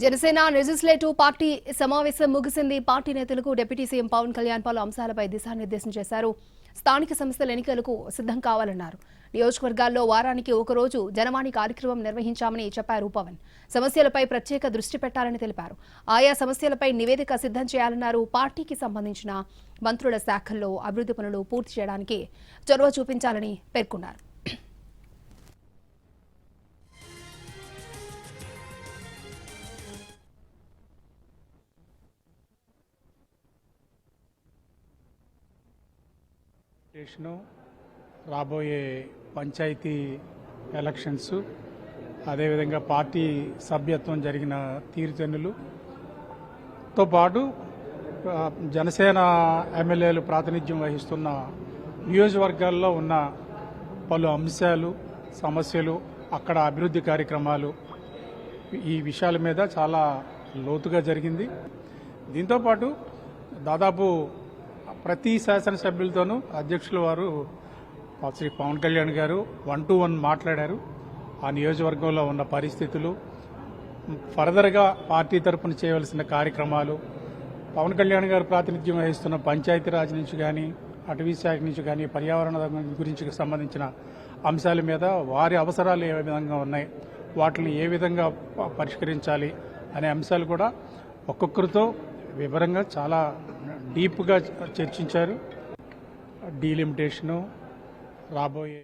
Janasena legislative party సమావేశం ముగిసింది. Party నేతలకు డిప్యూటీ సీఎం పవన్ కళ్యాణ్ పలు అంశాలపై దిశానిర్దేశం చేశారు. స్థానిక సంస్థల ఎన్నికలకు సిద్ధం కావాలన్నారు. నియోజకవర్గాల్లో వారానికి ఒకరోజు జనవాణి కార్యక్రమం నిర్వహించామని చెప్పారు పవన్. సమస్యలపై ప్రత్యేక దృష్టి పెట్టాలని తెలిపారు. ఆయా సమస్యలపై నివేదిక సిద్ధం చేయాలన్నారు. పార్టీకి సంబంధించిన మంత్రుల శాఖల్లో అభివృద్ధి పనులు పూర్తి చేయడానికి చొరవ చూపించాలని పేర్కొన్నారు. రాబోయే పంచాయతీ ఎలక్షన్స్, అదేవిధంగా పార్టీ సభ్యత్వం జరిగిన తీరుతెన్నులతో పాటు జనసేన ఎమ్మెల్యేలు ప్రాతినిధ్యం వహిస్తున్న నియోజకవర్గాల్లో ఉన్న పలు అంశాలు, సమస్యలు, అక్కడ అభివృద్ధి కార్యక్రమాలు, ఈ విషయాల మీద చాలా లోతుగా జరిగింది. దీంతోపాటు దాదాపు ప్రతి శాసనసభ్యులతోనూ అధ్యక్షుల వారు శ్రీ పవన్ కళ్యాణ్ గారు 1-to-1 మాట్లాడారు. ఆ నియోజకవర్గంలో ఉన్న పరిస్థితులు, ఫర్దర్గా పార్టీ తరఫున చేయవలసిన కార్యక్రమాలు, పవన్ కళ్యాణ్ గారు ప్రాతినిధ్యం వహిస్తున్న పంచాయతీరాజ్ నుంచి కానీ, అటవీ శాఖ నుంచి కానీ, పర్యావరణ గురించి సంబంధించిన అంశాల మీద వారి అవసరాలు ఏ విధంగా ఉన్నాయి, వాటిని ఏ విధంగా పరిష్కరించాలి అనే అంశాలు కూడా ఒక్కొక్కరితో వివరంగా చాలా డీప్గా చర్చించారు. డీలిమిటేషను, రాబోయే